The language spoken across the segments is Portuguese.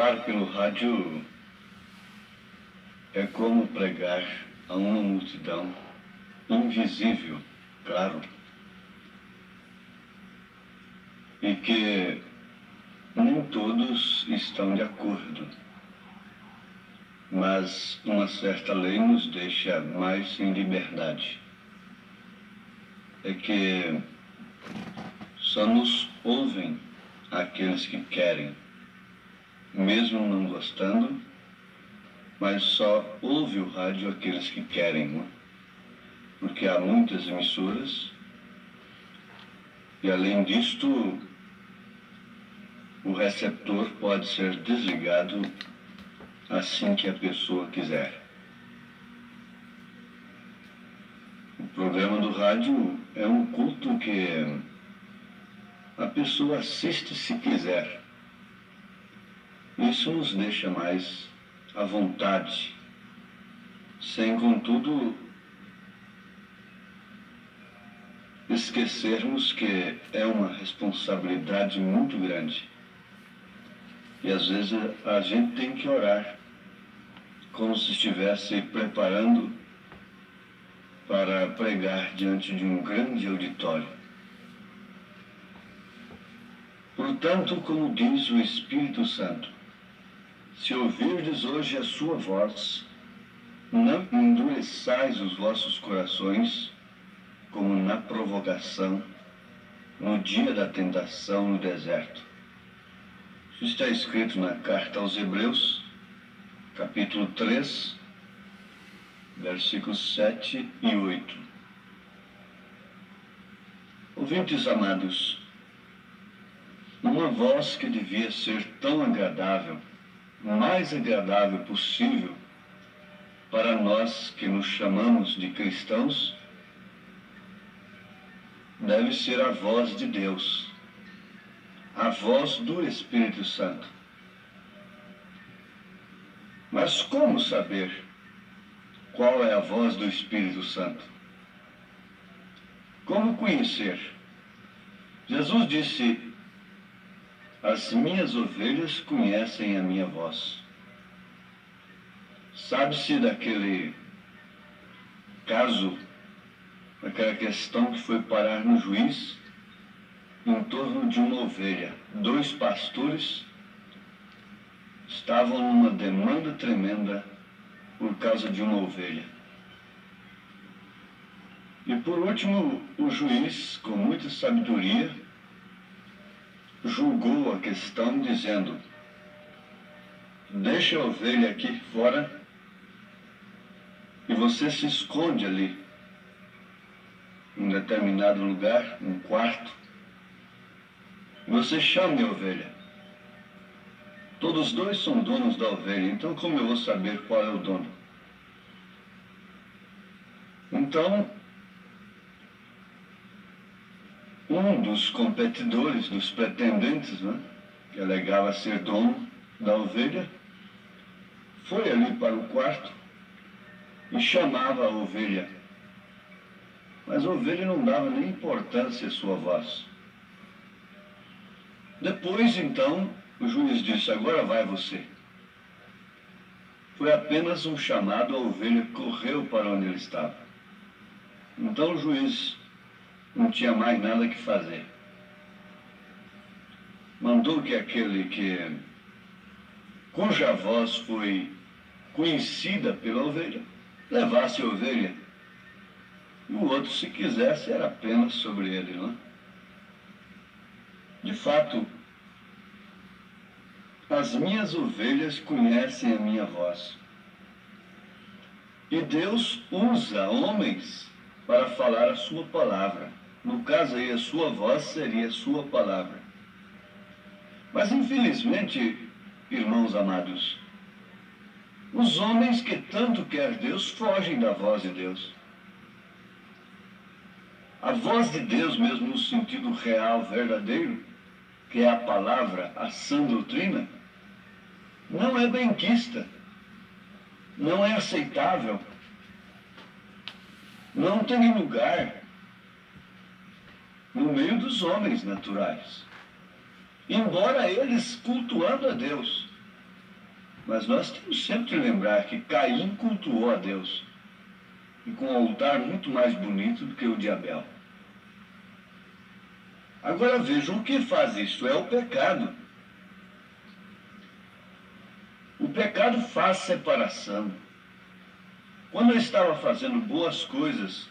Falar pelo rádio é como pregar a uma multidão invisível, claro, e que nem todos estão de acordo, mas uma certa lei nos deixa mais em liberdade. É que só nos ouvem aqueles que querem, mesmo não gostando, mas só ouve o rádio aqueles que querem, não? Porque há muitas emissoras e, além disto, o receptor pode ser desligado assim que a pessoa quiser. O programa do rádio é um culto que a pessoa assiste se quiser. Isso nos deixa mais à vontade, sem, contudo, esquecermos que é uma responsabilidade muito grande. E às vezes a gente tem que orar como se estivesse preparando para pregar diante de um grande auditório. Portanto, como diz o Espírito Santo, se ouvirdes hoje a sua voz, não endureçais os vossos corações, como na provocação, no dia da tentação no deserto. Isso está escrito na carta aos Hebreus, capítulo 3, versículos 7 e 8. Ouvintes amados, uma voz que devia ser tão agradável, mais agradável possível para nós que nos chamamos de cristãos, deve ser a voz de Deus, a voz do Espírito Santo. Mas como saber qual é a voz do Espírito Santo? Como conhecer? Jesus disse: as minhas ovelhas conhecem a minha voz. Sabe-se daquele caso, daquela questão que foi parar no juiz em torno de uma ovelha. 2 pastores estavam numa demanda tremenda por causa de uma ovelha. E por último, o juiz, com muita sabedoria, julgou a questão dizendo: deixa a ovelha aqui fora e você se esconde ali, em um determinado lugar, um quarto. Você chame a ovelha. Todos os 2 são donos da ovelha, então como eu vou saber qual é o dono? Então, um dos competidores, dos pretendentes, né, que alegava ser dono da ovelha, foi ali para o quarto e chamava a ovelha. Mas a ovelha não dava nem importância à sua voz. Depois, então, o juiz disse: agora vai você. Foi apenas um chamado, a ovelha correu para onde ele estava. Então o juiz não tinha mais nada que fazer. Mandou que aquele cuja voz foi conhecida pela ovelha levasse a ovelha. E o outro, se quisesse, era apenas sobre ele, não é? De fato, as minhas ovelhas conhecem a minha voz. E Deus usa homens para falar a sua palavra. No caso aí, a sua voz seria a sua palavra. Mas infelizmente, irmãos amados, os homens que tanto quer Deus fogem da voz de Deus. A voz de Deus, mesmo no sentido real, verdadeiro, que é a palavra, a sã doutrina, não é benquista, não é aceitável, não tem lugar no meio dos homens naturais. Embora eles cultuando a Deus, Mas nós temos sempre que lembrar que Caim cultuou a Deus, e com um altar muito mais bonito do que o de Abel. Agora vejam, o que faz isso? É o pecado. O pecado faz separação. Quando eu estava fazendo boas coisas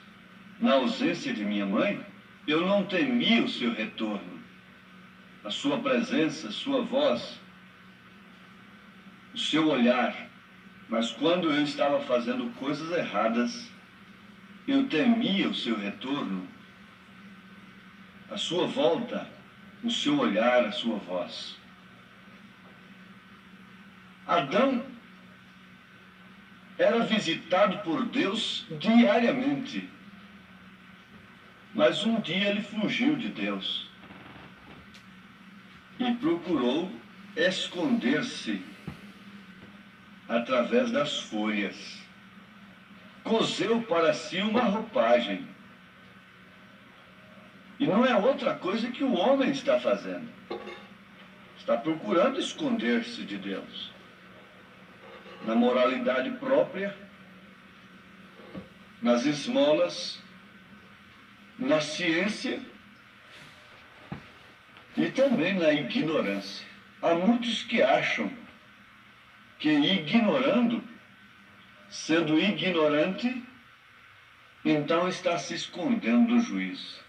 na ausência de minha mãe, eu não temia o seu retorno, a sua presença, a sua voz, o seu olhar. Mas quando eu estava fazendo coisas erradas, eu temia o seu retorno, a sua volta, o seu olhar, a sua voz. Adão era visitado por Deus diariamente, mas um dia ele fugiu de Deus e procurou esconder-se através das folhas. Coseu para si uma roupagem. E não é outra coisa que o homem está fazendo. Está procurando esconder-se de Deus. Na moralidade própria, nas esmolas, na ciência e também na ignorância. Há muitos que acham que ignorando, sendo ignorante, então está se escondendo do juízo.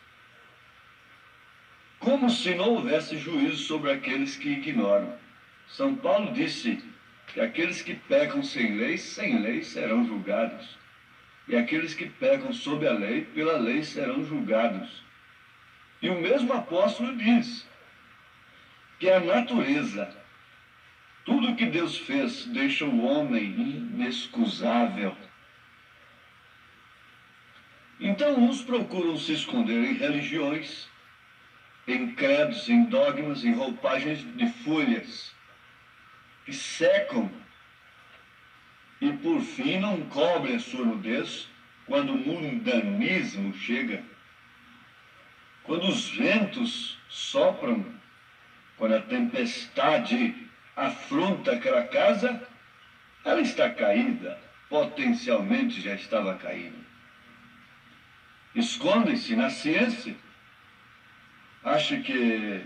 Como se não houvesse juízo sobre aqueles que ignoram. São Paulo disse que aqueles que pecam sem lei serão julgados. E aqueles que pecam sob a lei, pela lei serão julgados. E o mesmo apóstolo diz que a natureza, tudo que Deus fez, deixa o homem inexcusável. Então uns procuram se esconder em religiões, em credos, em dogmas, em roupagens de folhas, que secam e por fim não cobrem a sua nudez quando o mundanismo chega, quando os ventos sopram, quando a tempestade afronta aquela casa, ela está caída, potencialmente já estava caída. Escondem-se na ciência, acha que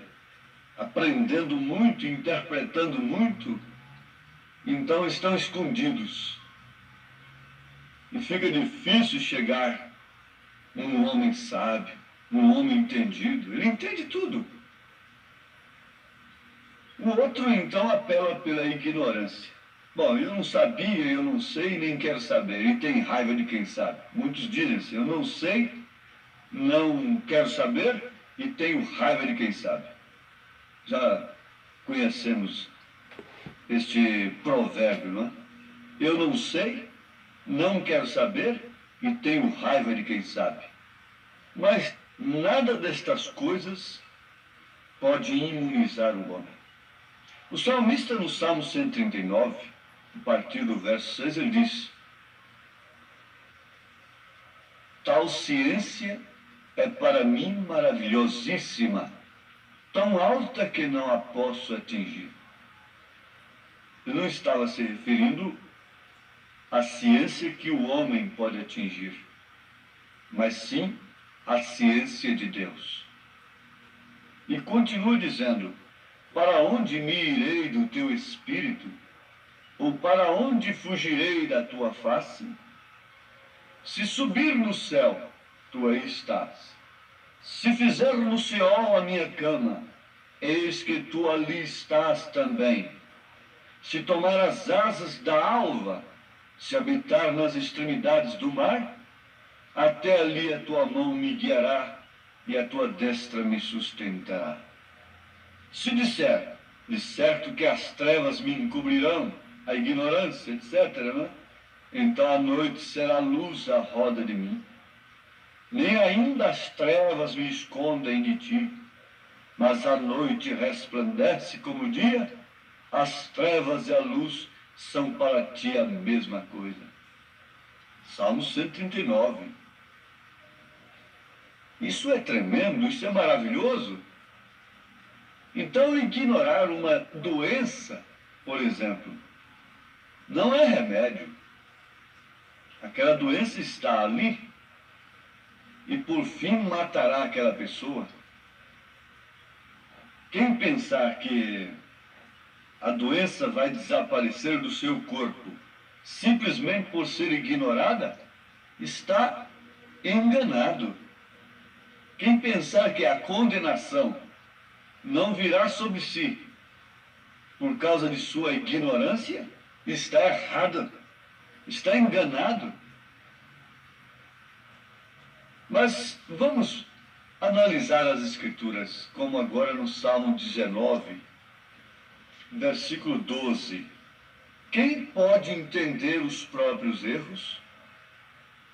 aprendendo muito, interpretando muito, então estão escondidos. E fica difícil chegar um homem sábio, um homem entendido. Ele entende tudo. O outro, então, apela pela ignorância. Bom, eu não sabia, eu não sei, nem quero saber. E tem raiva de quem sabe. Muitos dizem assim, eu não sei, não quero saber e tenho raiva de quem sabe. Já conhecemos este provérbio, não é? Eu não sei, não quero saber e tenho raiva de quem sabe. Mas nada destas coisas pode imunizar o homem. O salmista, no Salmo 139, a partir do verso 6, ele diz: tal ciência é para mim maravilhosíssima, tão alta que não a posso atingir. Ele não estava se referindo à ciência que o homem pode atingir, mas sim à ciência de Deus. E continua dizendo: para onde me irei do teu espírito? Ou para onde fugirei da tua face? Se subir no céu, tu aí estás. Se fizer no Seol a minha cama, eis que tu ali estás também. Se tomar as asas da alva, se habitar nas extremidades do mar, até ali a tua mão me guiará e a tua destra me sustentará. Se disser, de certo que as trevas me encobrirão, a ignorância, etc., né? Então a noite será luz à roda de mim. Nem ainda as trevas me escondem de ti, mas a noite resplandece como o dia, as trevas e a luz são para ti a mesma coisa. Salmo 139. Isso é tremendo, isso é maravilhoso. Então, ignorar uma doença, por exemplo, não é remédio. Aquela doença está ali e por fim matará aquela pessoa. Quem pensar que a doença vai desaparecer do seu corpo simplesmente por ser ignorada, está enganado. Quem pensar que a condenação não virá sobre si por causa de sua ignorância, está errado, está enganado. Mas vamos analisar as Escrituras, como agora no Salmo 19, versículo 12. Quem pode entender os próprios erros?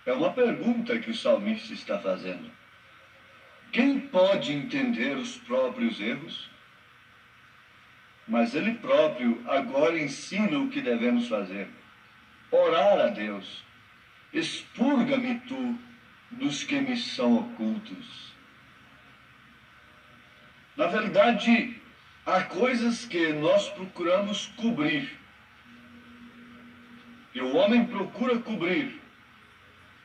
É uma pergunta que o salmista está fazendo. Quem pode entender os próprios erros? Mas ele próprio agora ensina o que devemos fazer. Orar a Deus. Expurga-me tu dos que me são ocultos. Na verdade, há coisas que nós procuramos cobrir. E o homem procura cobrir,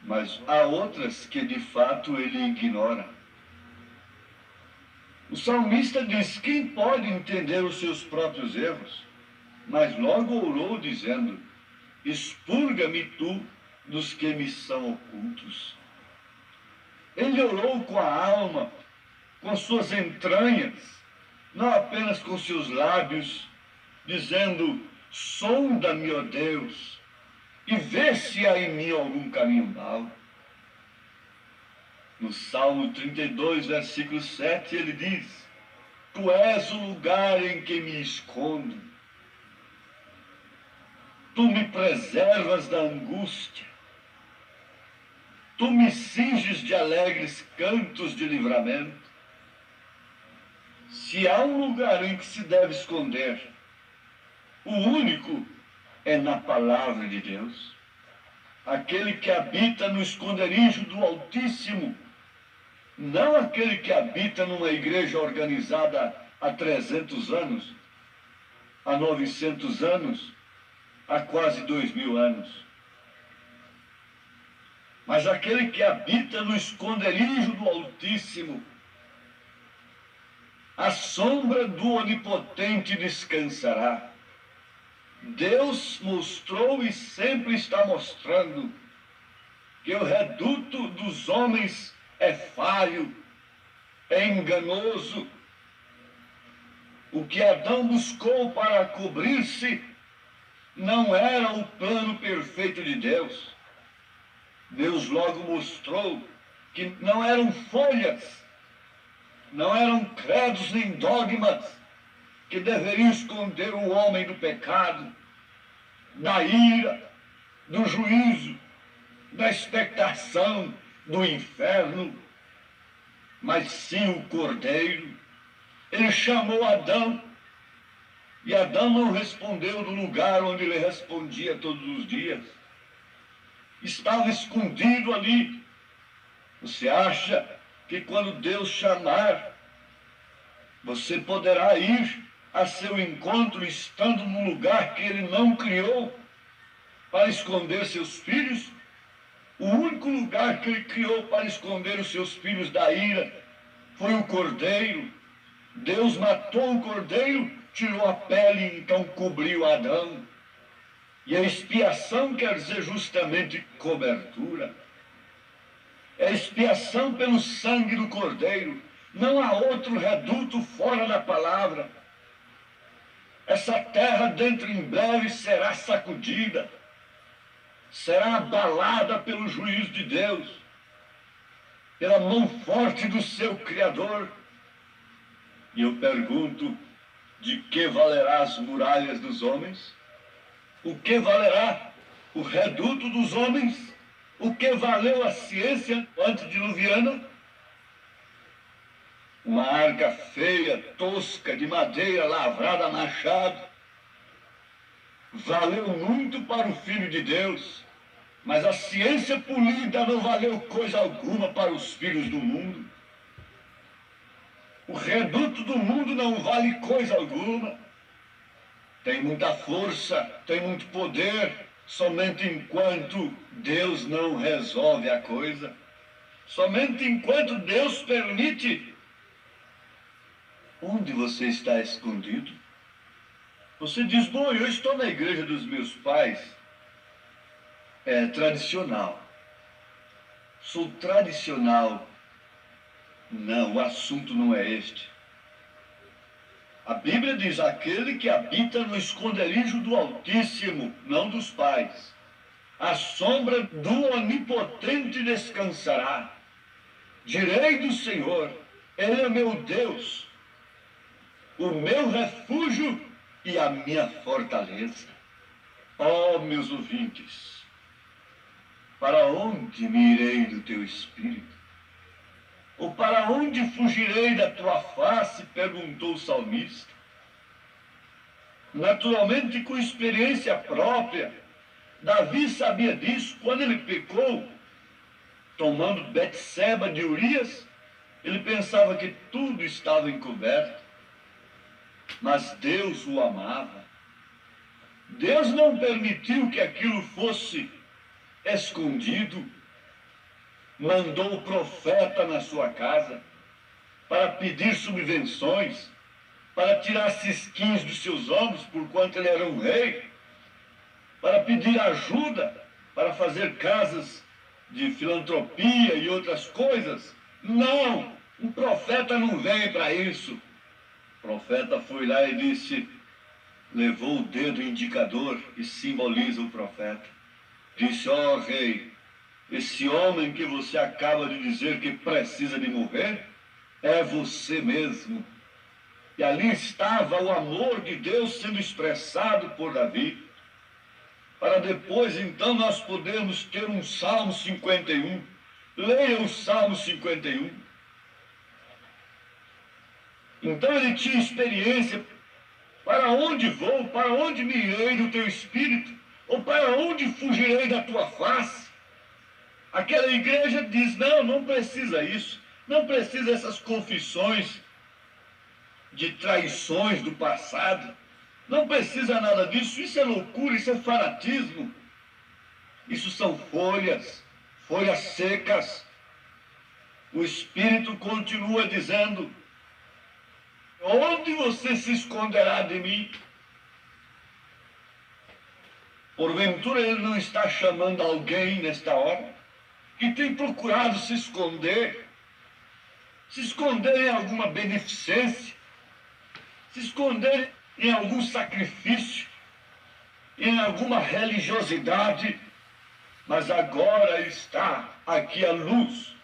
mas há outras que de fato ele ignora. O salmista diz: quem pode entender os seus próprios erros? Mas logo orou dizendo: expurga-me tu dos que me são ocultos. Ele orou com a alma, com suas entranhas, não apenas com seus lábios, dizendo: sonda-me, ó Deus, e vê se há em mim algum caminho mau. No Salmo 32, versículo 7, ele diz: tu és o lugar em que me escondo. Tu me preservas da angústia. Tu me cinges de alegres cantos de livramento. Se há um lugar em que se deve esconder, o único é na palavra de Deus. Aquele que habita no esconderijo do Altíssimo, não aquele que habita numa igreja organizada há 300 anos, há 900 anos, há quase 2000 anos. Mas aquele que habita no esconderijo do Altíssimo, à sombra do Onipotente descansará. Deus mostrou e sempre está mostrando que o reduto dos homens é falho, é enganoso. O que Adão buscou para cobrir-se não era o plano perfeito de Deus. Deus logo mostrou que não eram folhas, não eram credos nem dogmas que deveriam esconder o homem do pecado, da ira, do juízo, da expectação do inferno, mas sim o Cordeiro. Ele chamou Adão, e Adão não respondeu do lugar onde ele respondia todos os dias. Estava escondido ali. Você acha que quando Deus chamar, você poderá ir a seu encontro estando num lugar que ele não criou para esconder seus filhos? O único lugar que ele criou para esconder os seus filhos da ira foi o Cordeiro. Deus matou o Cordeiro, tirou a pele e então cobriu Adão. E a expiação quer dizer justamente cobertura. É expiação pelo sangue do Cordeiro. Não há outro reduto fora da palavra. Essa terra dentro em breve será sacudida, será abalada pelo juízo de Deus, pela mão forte do seu Criador. E eu pergunto: de que valerá as muralhas dos homens? O que valerá o reduto dos homens? O que valeu a ciência antediluviana? Uma arca feia, tosca, de madeira lavrada a machado. Valeu muito para o Filho de Deus, mas a ciência polida não valeu coisa alguma para os filhos do mundo. O reduto do mundo não vale coisa alguma. tem muita força, tem muito poder, somente enquanto Deus não resolve a coisa, somente enquanto Deus permite. Onde você está escondido? Você diz, bom, eu estou na igreja dos meus pais, é tradicional. Sou tradicional. Não, o assunto não é este. A Bíblia diz, aquele que habita no esconderijo do Altíssimo, não dos pais, à sombra do Onipotente descansará. Direi do Senhor, Ele é meu Deus, o meu refúgio e a minha fortaleza. Ó, meus ouvintes, para onde me irei do teu espírito? Ou para onde fugirei da tua face? Perguntou o salmista. Naturalmente, com experiência própria, Davi sabia disso. Quando ele pecou, tomando Betseba de Urias, ele pensava que tudo estava encoberto. Mas Deus o amava. Deus não permitiu que aquilo fosse escondido. Mandou o profeta na sua casa para pedir subvenções, para tirar cisquinhos dos seus ombros, porquanto ele era um rei, para pedir ajuda, para fazer casas de filantropia e outras coisas. Não, um profeta não vem para isso. O profeta foi lá e disse, levou o dedo indicador, que simboliza o profeta. Disse, ó rei, esse homem que você acaba de dizer que precisa de morrer, é você mesmo. E ali estava o amor de Deus sendo expressado por Davi, para depois então nós podermos ter um Salmo 51. Leia o Salmo 51. Então ele tinha experiência. Para onde vou? Para onde me irei do teu espírito? Ou para onde fugirei da tua face? Aquela igreja diz, não, não precisa isso. Não precisa essas confissões de traições do passado. Não precisa nada disso. Isso é loucura, isso é fanatismo. Isso são folhas secas. O Espírito continua dizendo, onde você se esconderá de mim? Porventura ele não está chamando alguém nesta hora que tem procurado se esconder em alguma beneficência, se esconder em algum sacrifício, em alguma religiosidade, mas agora está aqui a luz.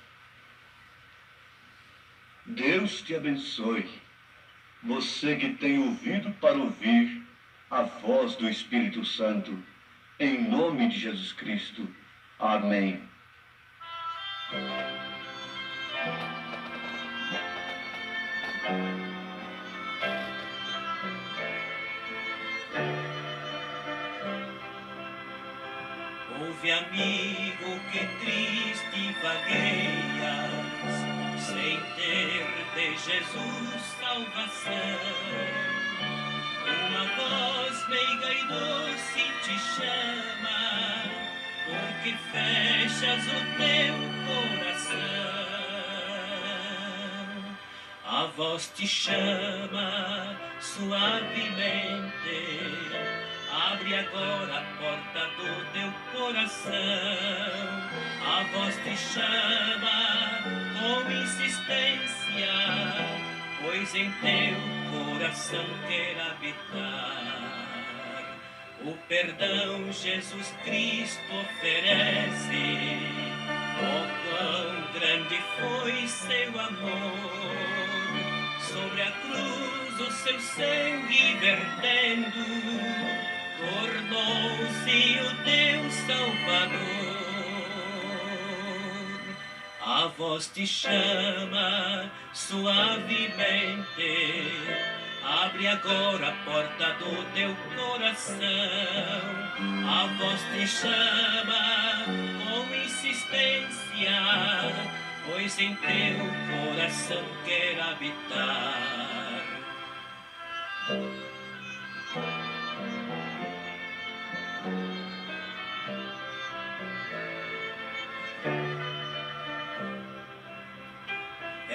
Deus te abençoe, você que tem ouvido para ouvir a voz do Espírito Santo, em nome de Jesus Cristo. Amém. Ouve, amigo, que triste vagueias, sem ter de Jesus salvação. Uma voz meiga e doce te chama, porque fechas o teu coração. A voz te chama suavemente, abre agora a porta do teu coração. A voz te chama com insistência, pois em teu coração quer habitar. O perdão Jesus Cristo oferece. Oh, quão grande foi seu amor. Sobre a cruz o seu sangue vertendo, tornou-se o teu Salvador. A voz te chama suavemente, abre agora a porta do teu coração. A voz te chama com insistência, pois em teu coração quer habitar.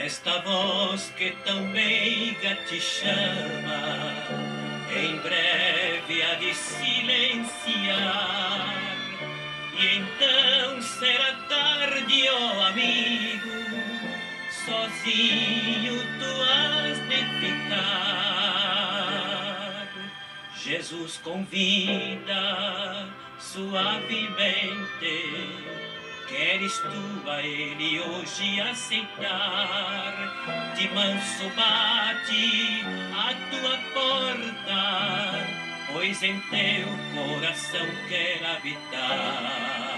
Esta voz que tão meiga te chama, em breve há de silenciar, e então será tarde, ó amigo, sozinho tu has de ficar. Jesus convida suavemente, queres tu a ele hoje aceitar? De manso bate a tua porta, pois em teu coração quer habitar.